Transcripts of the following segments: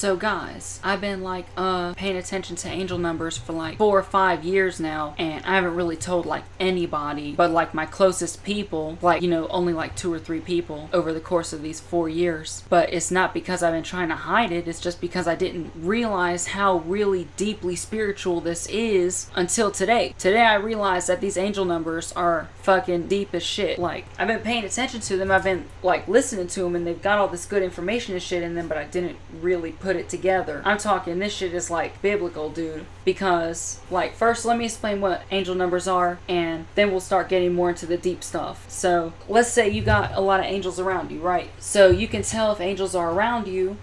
So guys, I've been like paying attention to angel numbers for like 4 or 5 years now, and I haven't really told like anybody but like my closest people, like, you know, only like 2 or 3 people over the course of these 4 years. But it's not because I've been trying to hide it, it's just because I didn't realize how really deeply spiritual this is until today. Today I realized that these angel numbers are fucking deep as shit. Like, I've been paying attention to them, I've been like listening to them, and they've got all this good information and shit in them, but I didn't really put it together. I'm talking, this shit is like biblical, dude. Because, like, first let me explain what angel numbers are, and then we'll start getting more into the deep stuff. So, let's say you got a lot of angels around you, right? So you can tell if angels are around you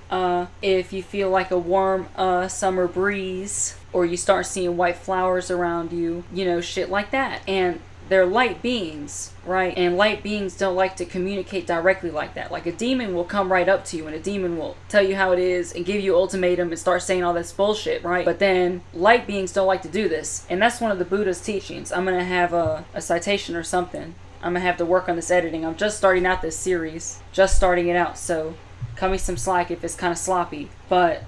if you feel like a warm summer breeze, or you start seeing white flowers around you, you know, shit like that. And they're light beings, right? And light beings don't like to communicate directly like that. Like, a demon will come right up to you and a demon will tell you how it is and give you ultimatum and start saying all this bullshit, right? But then light beings don't like to do this. And that's one of the Buddha's teachings. I'm going to have a citation or something. I'm going to have to work on this editing. I'm just starting out this series. Just starting it out. So cut me some slack if it's kind of sloppy. But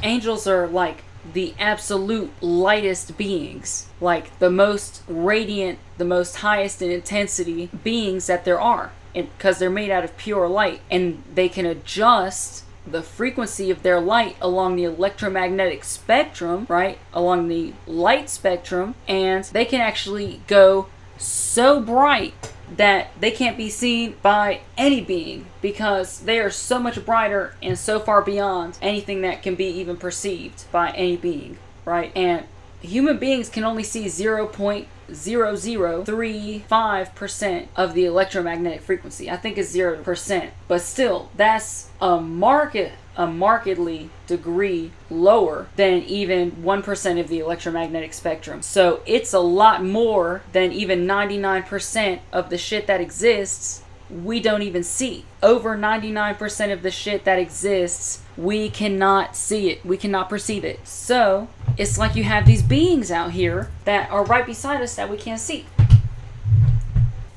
angels are like the absolute lightest beings, like the most radiant, the most highest in intensity beings that there are, because they're made out of pure light, and they can adjust the frequency of their light along the electromagnetic spectrum, right, along the light spectrum, and they can actually go so bright that they can't be seen by any being, because they are so much brighter and so far beyond anything that can be even perceived by any being, right? And human beings can only see 0.0035% of the electromagnetic frequency. I think it's 0%, but still, that's a markedly degree lower than even 1% of the electromagnetic spectrum. So it's a lot more than even 99% of the shit that exists we don't even see. Over 99% of the shit that exists, we cannot see it. We cannot perceive it. So it's like you have these beings out here that are right beside us that we can't see.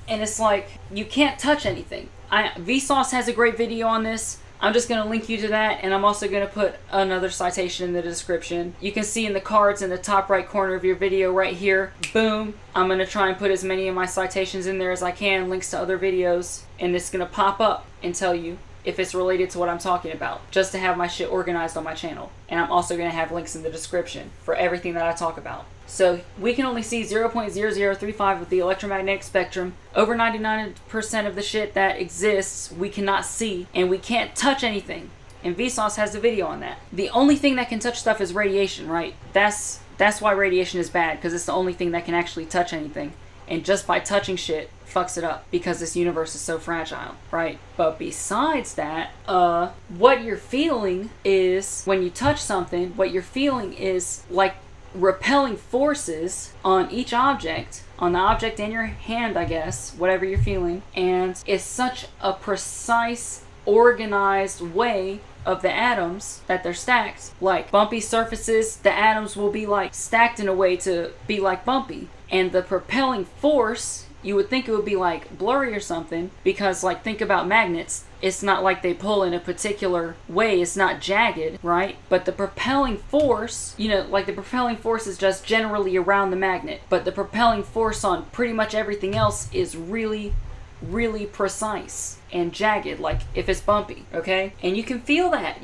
And it's like, you can't touch anything. Vsauce has a great video on this. I'm just going to link you to that, and I'm also going to put another citation in the description. You can see in the cards in the top right corner of your video right here. Boom. I'm going to try and put as many of my citations in there as I can, links to other videos, and it's going to pop up and tell you if it's related to what I'm talking about, just to have my shit organized on my channel. And I'm also going to have links in the description for everything that I talk about. So we can only see 0.0035 of the electromagnetic spectrum. Over 99% of the shit that exists we cannot see, and we can't touch anything. And Vsauce has a video on that. The only thing that can touch stuff is radiation, right? That's why radiation is bad, because it's the only thing that can actually touch anything. And just by touching shit fucks it up, because this universe is so fragile, right? But besides that, what you're feeling is, when you touch something, what you're feeling is like repelling forces on each object, on the object in your hand, I guess, whatever you're feeling. And it's such a precise, organized way of the atoms that they're stacked. Like bumpy surfaces, the atoms will be like stacked in a way to be like bumpy. And the propelling force, you would think it would be like blurry or something, because like, think about magnets. It's not like they pull in a particular way, it's not jagged, right? But the propelling force, you know, like the propelling force is just generally around the magnet, but the propelling force on pretty much everything else is really, really precise and jagged, like if it's bumpy, okay? And you can feel that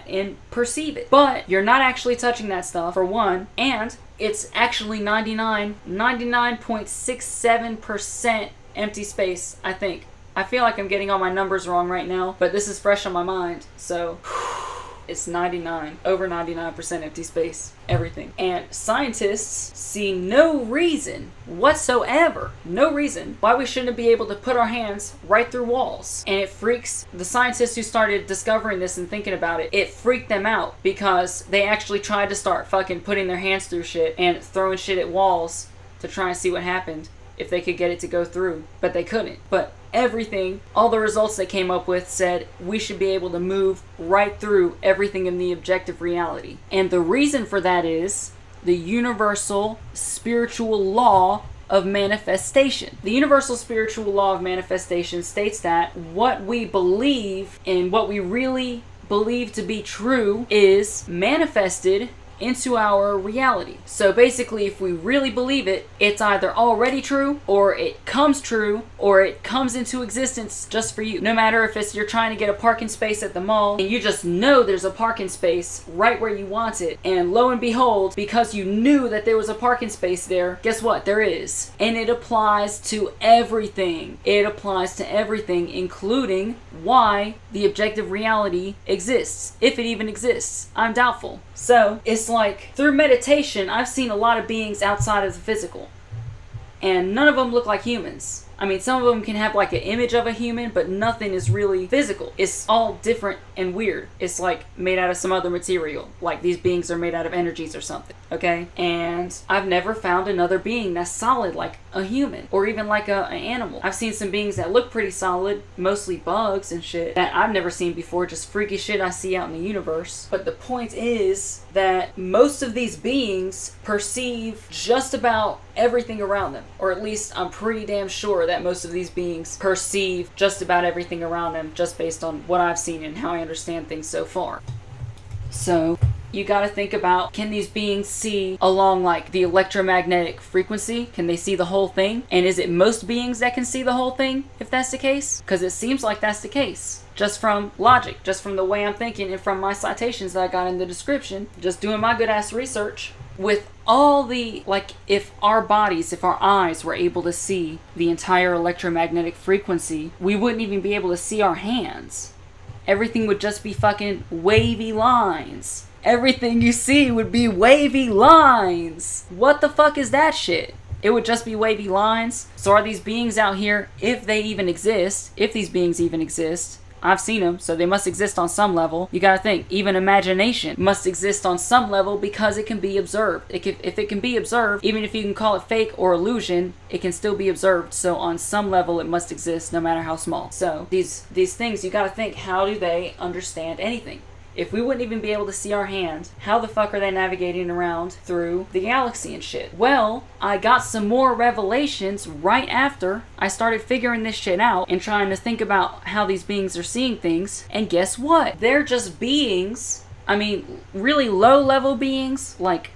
and perceive it, but you're not actually touching that stuff, for one, and it's actually 99.67% empty space, I think. I feel like I'm getting all my numbers wrong right now, but this is fresh on my mind, so it's over 99% empty space, everything. And scientists see no reason whatsoever, no reason why we shouldn't be able to put our hands right through walls. And it freaks the scientists who started discovering this and thinking about it, it freaked them out, because they actually tried to start fucking putting their hands through shit and throwing shit at walls to try and see what happened, if they could get it to go through, but they couldn't. But everything, all the results they came up with said we should be able to move right through everything in the objective reality. And the reason for that is the universal spiritual law of manifestation. The universal spiritual law of manifestation states that what we believe and what we really believe to be true is manifested into our reality. So basically, if we really believe it, it's either already true, or it comes true, or it comes into existence just for you. No matter if it's you're trying to get a parking space at the mall and you just know there's a parking space right where you want it, and lo and behold, because you knew that there was a parking space there, guess what? There is. And it applies to everything. It applies to everything, including why the objective reality exists, if it even exists. I'm doubtful. So it's like, through meditation, I've seen a lot of beings outside of the physical, and none of them look like humans. I mean, some of them can have like an image of a human, but nothing is really physical. It's all different and weird. It's like made out of some other material. Like these beings are made out of energies or something, okay? And I've never found another being that's solid like a human, or even like an animal. I've seen some beings that look pretty solid, mostly bugs and shit, that I've never seen before, just freaky shit I see out in the universe. But the point is that most of these beings perceive just about everything around them, or at least I'm pretty damn sure that most of these beings perceive just about everything around them, just based on what I've seen and how I understand things so far. So you got to think about, can these beings see along like the electromagnetic frequency? Can they see the whole thing? And is it most beings that can see the whole thing, if that's the case? Because it seems like that's the case, just from logic, just from the way I'm thinking, and from my citations that I got in the description, just doing my good ass research. With all the, like, if our bodies, if our eyes were able to see the entire electromagnetic frequency, we wouldn't even be able to see our hands. Everything would just be fucking wavy lines. Everything you see would be wavy lines. What the fuck is that shit? It would just be wavy lines. So are these beings out here, if they even exist, if these beings even exist, I've seen them, so they must exist on some level. You gotta think, even imagination must exist on some level because it can be observed. If it can be observed, even if you can call it fake or illusion, it can still be observed. So on some level, it must exist, no matter how small. So these things, you gotta think, how do they understand anything? If we wouldn't even be able to see our hand, how the fuck are they navigating around through the galaxy and shit? Well, I got some more revelations right after I started figuring this shit out and trying to think about how these beings are seeing things. And guess what? They're just beings. I mean, really low-level beings, like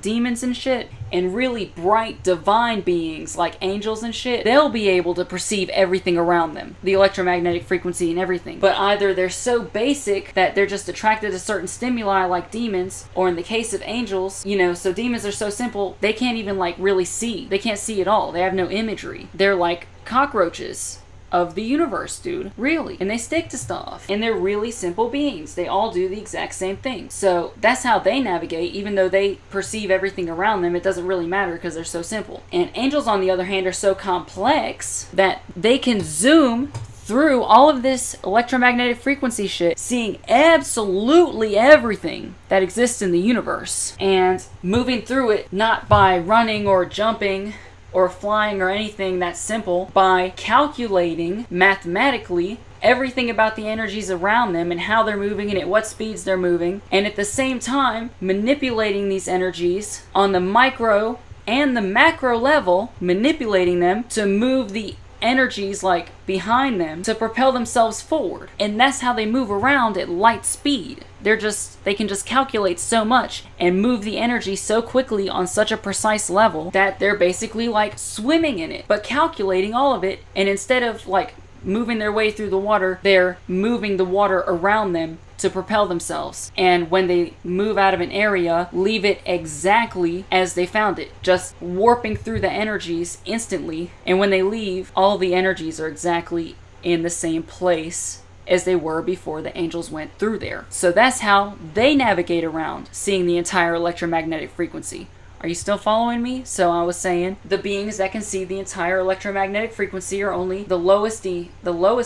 demons and shit, and really bright divine beings, like angels and shit. They'll be able to perceive everything around them, the electromagnetic frequency and everything. But either they're so basic that they're just attracted to certain stimuli, like demons, or in the case of angels, you know, so demons are so simple, they can't even, like, really see. They can't see at all. They have no imagery. They're like cockroaches of the universe, dude. Really. And they stick to stuff. And they're really simple beings. They all do the exact same thing. So that's how they navigate. Even though they perceive everything around them, it doesn't really matter because they're so simple. And angels, on the other hand, are so complex that they can zoom through all of this electromagnetic frequency shit, seeing absolutely everything that exists in the universe, and moving through it not by running or jumping or flying or anything that's simple, by calculating mathematically everything about the energies around them and how they're moving and at what speeds they're moving, and at the same time manipulating these energies on the micro and the macro level, manipulating them to move the energies like behind them to propel themselves forward. And that's how they move around at light speed. They can just calculate so much and move the energy so quickly on such a precise level that they're basically like swimming in it, but calculating all of it. And instead of like moving their way through the water, they're moving the water around them to propel themselves. And when they move out of an area, leave it exactly as they found it, just warping through the energies instantly. And when they leave, all the energies are exactly in the same place as they were before the angels went through there. So that's how they navigate around, seeing the entire electromagnetic frequency. Are you still following me? So I was saying, the beings that can see the entire electromagnetic frequency are only the lowest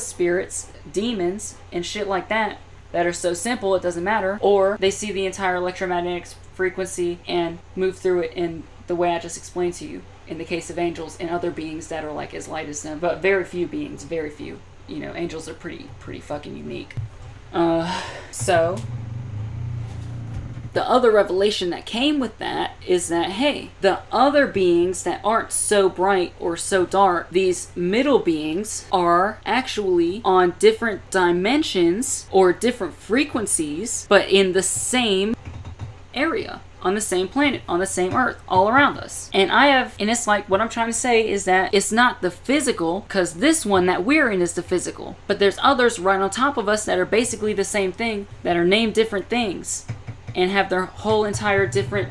spirits, demons, and shit like that are so simple it doesn't matter. Or they see the entire electromagnetic frequency and move through it in the way I just explained to you, in the case of angels and other beings that are like as light as them. But very few beings, very few. You know, angels are pretty fucking unique. So the other revelation that came with that is that, hey, the other beings that aren't so bright or so dark, these middle beings, are actually on different dimensions or different frequencies, but in the same area, on the same planet, on the same earth, all around us. And it's like, what I'm trying to say is that it's not the physical, because this one that we're in is the physical, but there's others right on top of us that are basically the same thing, that are named different things and have their whole entire different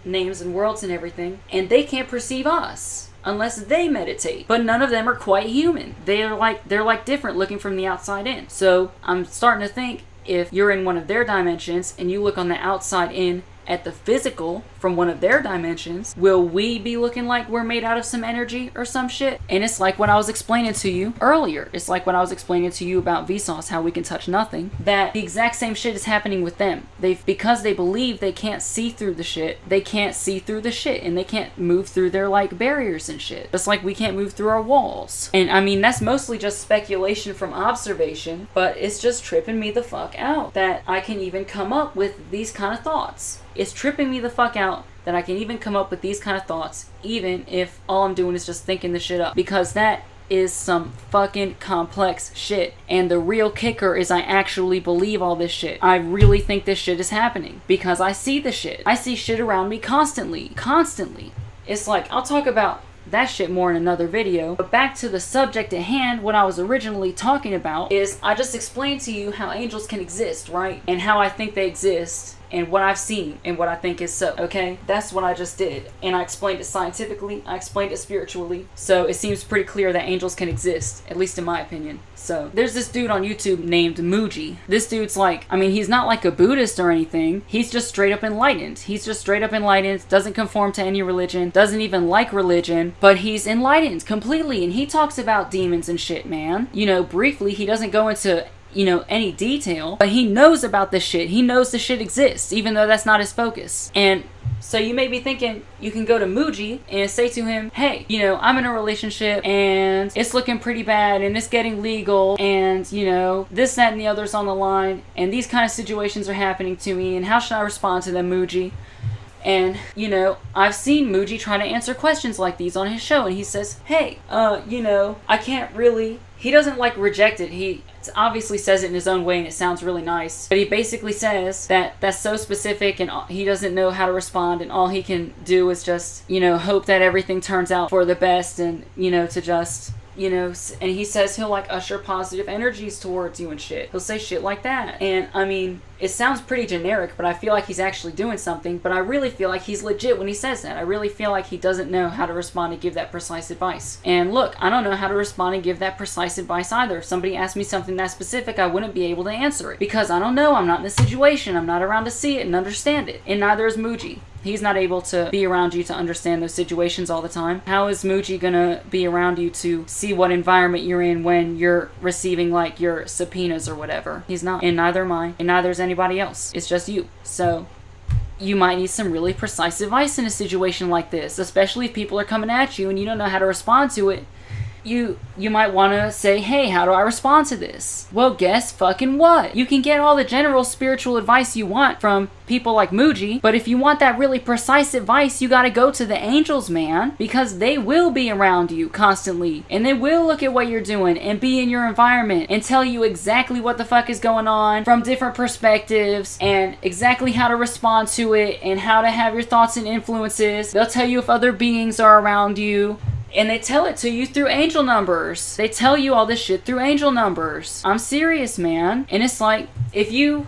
names and worlds and everything, and they can't perceive us unless they meditate. But none of them are quite human. They're like different, looking from the outside in. So I'm starting to think, if you're in one of their dimensions and you look on the outside in at the physical from one of their dimensions, will we be looking like we're made out of some energy or some shit? And it's like what I was explaining to you earlier. It's like what I was explaining to you about Vsauce, how we can touch nothing. That the exact same shit is happening with them. Because they believe they can't see through the shit, they can't see through the shit, and they can't move through their like barriers and shit. Just like we can't move through our walls. And I mean, that's mostly just speculation from observation, but it's just tripping me the fuck out that I can even come up with these kind of thoughts. It's tripping me the fuck out that I can even come up with these kind of thoughts, even if all I'm doing is just thinking the shit up. Because that is some fucking complex shit. And the real kicker is I actually believe all this shit. I really think this shit is happening. Because I see the shit. I see shit around me constantly. Constantly. It's like, I'll talk about that shit more in another video. But back to the subject at hand, what I was originally talking about is I just explained to you how angels can exist, right? And how I think they exist. And what I've seen and what I think is so, okay? That's what I just did. And I explained it scientifically, I explained it spiritually. So it seems pretty clear that angels can exist, at least in my opinion. So there's this dude on YouTube named Muji. This dude's like, I mean, he's not like a Buddhist or anything. He's just straight up enlightened. He's just straight up enlightened, doesn't conform to any religion, doesn't even like religion, but he's enlightened completely. And he talks about demons and shit, man. You know, briefly, he doesn't go into any detail, but he knows about this shit. He knows the shit exists, even though that's not his focus. And so you may be thinking, you can go to Muji and say to him, hey, I'm in a relationship and it's looking pretty bad and it's getting legal and, this, that, and the other's on the line and these kind of situations are happening to me and how should I respond to them, Muji? And, I've seen Muji try to answer questions like these on his show, and he says, hey, I can't really... He doesn't, reject it. He obviously says it in his own way, and it sounds really nice. But he basically says that that's so specific, and he doesn't know how to respond, and all he can do is just, hope that everything turns out for the best, and, to just... and he says he'll usher positive energies towards you and shit. He'll say shit like that. And I mean, it sounds pretty generic, but I feel like he's actually doing something. But I really feel like he's legit when he says that. I really feel like he doesn't know how to respond and give that precise advice. And look, I don't know how to respond and give that precise advice either. If somebody asked me something that specific, I wouldn't be able to answer it. Because I don't know, I'm not in the situation, I'm not around to see it and understand it. And neither is Muji. He's not able to be around you to understand those situations all the time. How is Muji gonna be around you to see what environment you're in when you're receiving your subpoenas or whatever? He's not. And neither am I. And neither is anybody else. It's just you. So you might need some really precise advice in a situation like this, especially if people are coming at you and you don't know how to respond to it. You might want to say, hey, how do I respond to this? Well, guess fucking what? You can get all the general spiritual advice you want from people like Muji, but if you want that really precise advice, you gotta go to the angels, man, because they will be around you constantly, and they will look at what you're doing and be in your environment and tell you exactly what the fuck is going on from different perspectives and exactly how to respond to it and how to have your thoughts and influences. They'll tell you if other beings are around you. And they tell it to you through angel numbers. They tell you all this shit through angel numbers. I'm serious, man. And it's like, if you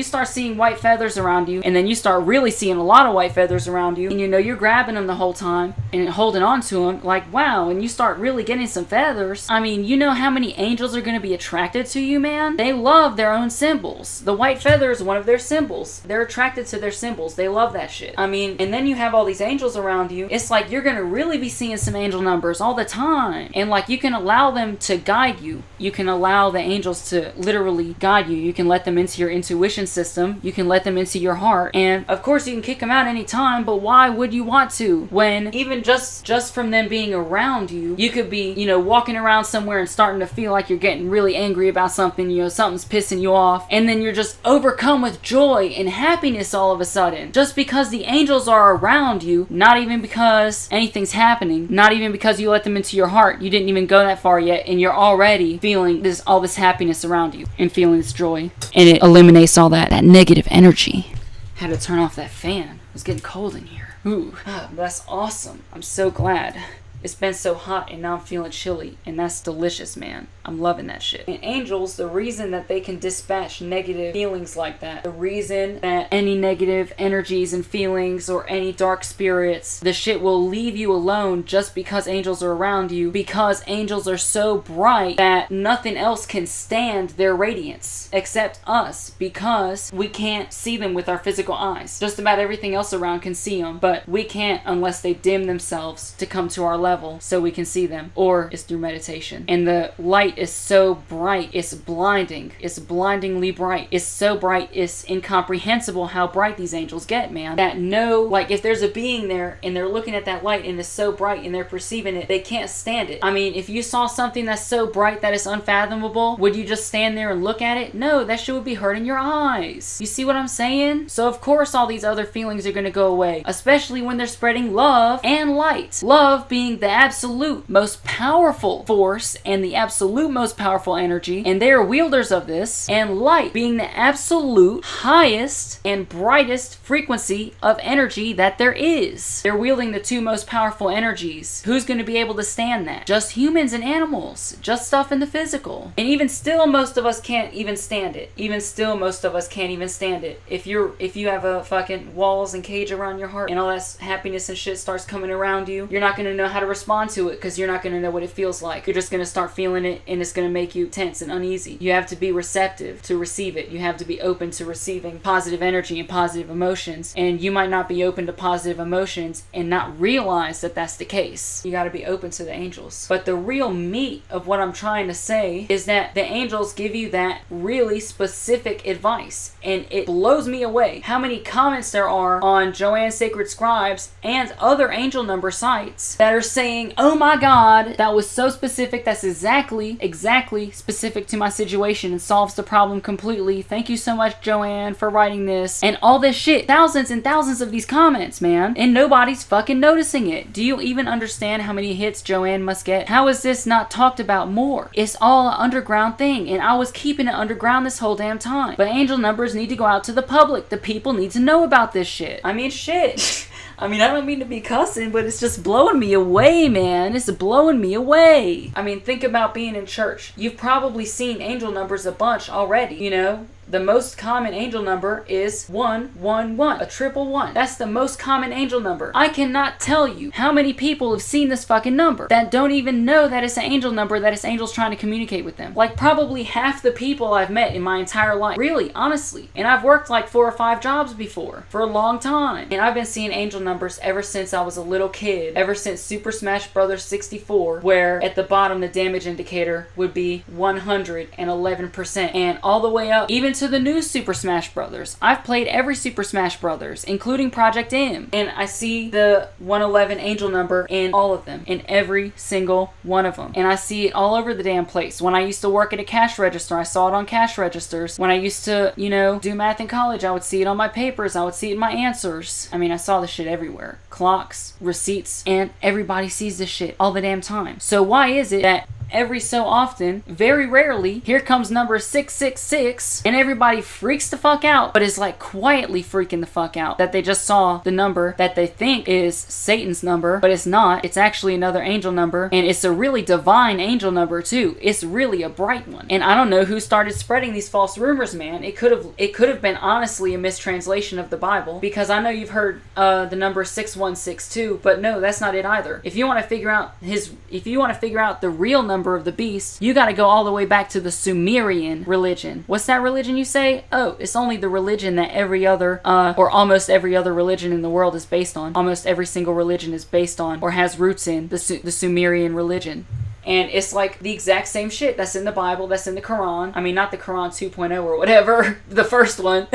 start seeing white feathers around you, and then you start really seeing a lot of white feathers around you, and you're grabbing them the whole time and holding on to them, like, wow, and you start really getting some feathers. I mean, you know how many angels are going to be attracted to you, man? They love their own symbols. The white feather is one of their symbols. They're attracted to their symbols. They love that shit. I mean, and then you have all these angels around you. It's like you're going to really be seeing some angel numbers all the time. And like, you can allow them to guide you. You can allow the angels to literally guide you. You can let them into your intuition system. You can let them into your heart. And of course you can kick them out anytime, but why would you want to? When even just from them being around you, you could be, you know, walking around somewhere and starting to feel like you're getting really angry about something, you know, something's pissing you off, and then you're just overcome with joy and happiness all of a sudden. Just because the angels are around you, not even because anything's happening, not even because you let them into your heart. You didn't even go that far yet, and you're already feeling all this happiness around you and feeling this joy. And it eliminates all that negative energy. Had to turn off that fan. It was getting cold in here. Ooh, that's awesome. I'm so glad. It's been so hot and now I'm feeling chilly, and that's delicious, man. I'm loving that shit. And angels, the reason that they can dispatch negative feelings like that, the reason that any negative energies and feelings or any dark spirits, the shit will leave you alone just because angels are around you, because angels are so bright that nothing else can stand their radiance except us, because we can't see them with our physical eyes. Just about everything else around can see them, but we can't unless they dim themselves to come to our level so we can see them, or it's through meditation. And the light is so bright, it's blinding. It's blindingly bright. It's so bright, it's incomprehensible how bright these angels get, man. That like, if there's a being there and they're looking at that light and it's so bright and they're perceiving it, they can't stand it. I mean, if you saw something that's so bright that it's unfathomable, would you just stand there and look at it? No, that shit would be hurting your eyes. You see what I'm saying? So of course all these other feelings are gonna go away, especially when they're spreading love and light. Love being the absolute most powerful force and the absolute most powerful energy, and they are wielders of this, and light being the absolute highest and brightest frequency of energy that there is. They're wielding the two most powerful energies. Who's going to be able to stand that? Just humans and animals. Just stuff in the physical. And even still, most of us can't even stand it. Even still, most of us can't even stand it. If you have a fucking walls and cage around your heart and all that happiness and shit starts coming around you, you're not going to know how to respond to it, because you're not going to know what it feels like. You're just going to start feeling it, and it's going to make you tense and uneasy. You have to be receptive to receive it. You have to be open to receiving positive energy and positive emotions, and you might not be open to positive emotions and not realize that that's the case. You got to be open to the angels. But the real meat of what I'm trying to say is that the angels give you that really specific advice, and it blows me away how many comments there are on Joanne Sacred Scribes and other angel number sites that are saying, oh my god, that was so specific, that's exactly specific to my situation and solves the problem completely. Thank you so much, Joanne, for writing this. And all this shit. Thousands and thousands of these comments, man. And nobody's fucking noticing it. Do you even understand how many hits Joanne must get? How is this not talked about more? It's all an underground thing, and I was keeping it underground this whole damn time. But angel numbers need to go out to the public. The people need to know about this shit. I mean, shit. I mean, I don't mean to be cussing, but it's just blowing me away, man. It's blowing me away. I mean, think about being in church. You've probably seen angel numbers a bunch already, you know? The most common angel number is 111, a triple one. That's the most common angel number. I cannot tell you how many people have seen this fucking number that don't even know that it's an angel number, that it's angels trying to communicate with them. Like probably half the people I've met in my entire life. Really, honestly. And I've worked like 4 or 5 jobs before for a long time. And I've been seeing angel numbers ever since I was a little kid. Ever since Super Smash Bros. 64, where at the bottom the damage indicator would be 111%. And all the way up, even to the new Super Smash Brothers. I've played every Super Smash Brothers, including Project M, and I see the 111 angel number in all of them, in every single one of them. And I see it all over the damn place. When I used to work at a cash register, I saw it on cash registers. When I used to, you know, do math in college, I would see it on my papers. I would see it in my answers. I mean, I saw this shit everywhere. Clocks, receipts, and everybody sees this shit all the damn time. So why is it that every so often, very rarely, here comes number 666 and everybody freaks the fuck out, but is like quietly freaking the fuck out that they just saw the number that they think is Satan's number, but it's not. It's actually another angel number, and it's a really divine angel number too. It's really a bright one. And I don't know who started spreading these false rumors, man. It could have been honestly a mistranslation of the Bible, because I know you've heard the number 6162, but no, that's not it either. If you want to figure out the real number number of the beast, you gotta go all the way back to the Sumerian religion. What's that religion you say? Oh, it's only the religion that every other, or almost every other religion in the world is based on. Almost every single religion is based on, or has roots in, the Sumerian religion. And it's like the exact same shit that's in the Bible, that's in the Quran. I mean, not the Quran 2.0 or whatever, the first one.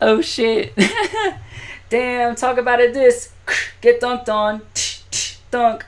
Oh shit. Damn, talk about it this. Get dunked on. Dunk.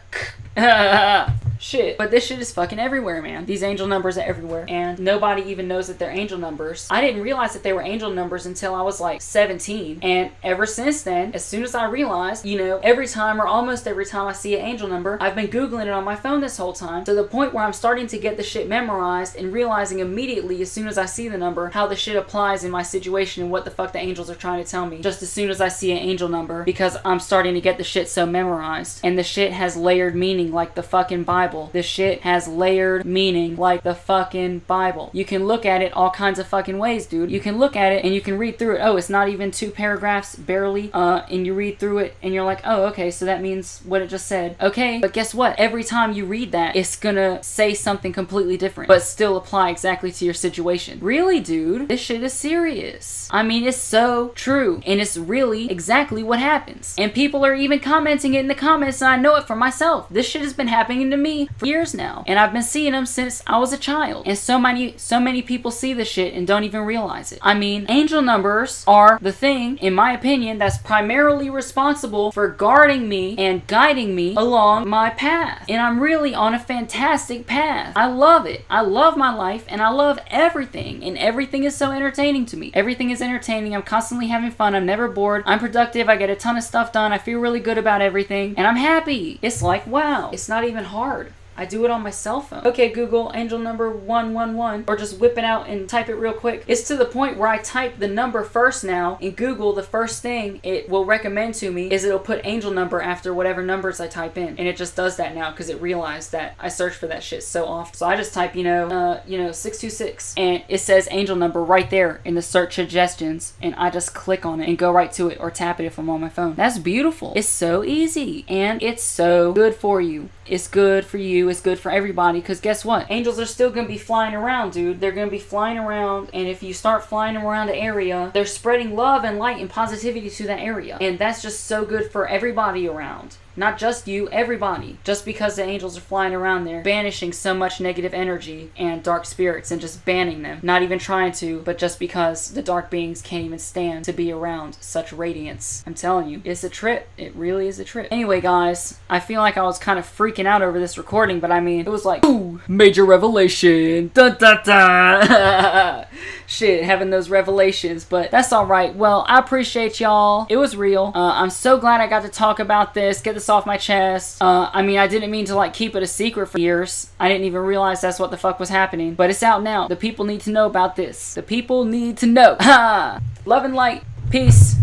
Shit. But this shit is fucking everywhere, man. These angel numbers are everywhere. And nobody even knows that they're angel numbers. I didn't realize that they were angel numbers until I was like 17. And ever since then, as soon as I realized, you know, every time or almost every time I see an angel number, I've been Googling it on my phone this whole time, to the point where I'm starting to get the shit memorized and realizing immediately as soon as I see the number how the shit applies in my situation and what the fuck the angels are trying to tell me. Just as soon as I see an angel number, because I'm starting to get the shit so memorized. And the shit has layered meaning like the fucking Bible. This shit has layered meaning like the fucking Bible. You can look at it all kinds of fucking ways, dude. You can look at it and you can read through it. Oh, it's not even 2 paragraphs, barely. And you read through it and you're like, oh, okay, so that means what it just said. Okay, but guess what? Every time you read that, it's gonna say something completely different, but still apply exactly to your situation. Really, dude? This shit is serious. I mean, it's so true. And it's really exactly what happens. And people are even commenting it in the comments, and I know it for myself. This shit has been happening to me for years now, and I've been seeing them since I was a child. And so many people see this shit and don't even realize it. I mean, angel numbers are the thing, in my opinion, that's primarily responsible for guarding me and guiding me along my path. And I'm really on a fantastic path. I love it. I love my life, and I love everything, and everything is so entertaining to me. Everything is entertaining. I'm constantly having fun. I'm never bored. I'm productive. I get a ton of stuff done. I feel really good about everything, and I'm happy. It's like, wow, it's not even hard. I do it on my cell phone. Okay, Google, angel number 111, or just whip it out and type it real quick. It's to the point where I type the number first now in Google. The first thing it will recommend to me is it'll put angel number after whatever numbers I type in. And it just does that now because it realized that I search for that shit so often. So I just type, 626, and it says angel number right there in the search suggestions, and I just click on it and go right to it, or tap it if I'm on my phone. That's beautiful. It's so easy, and it's so good for you. It's good for you. It's good for everybody, because guess what? Angels are still going to be flying around, dude. They're going to be flying around, and if you start flying around an area, they're spreading love and light and positivity to that area. And that's just so good for everybody around. Not just you, everybody. Just because the angels are flying around there, banishing so much negative energy and dark spirits and just banning them. Not even trying to, but just because the dark beings can't even stand to be around such radiance. I'm telling you, it's a trip. It really is a trip. Anyway, guys, I feel like I was kind of freaking out over this recording, but I mean, it was like, ooh, major revelation. Da da da. Shit, having those revelations, but that's alright. Well, I appreciate y'all. It was real. I'm so glad I got to talk about this, get this off my chest. I mean, I didn't mean to keep it a secret for years. I didn't even realize that's what the fuck was happening, but it's out now. The people need to know about this. The people need to know. Ha! Love and light. Peace.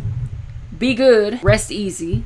Be good. Rest easy.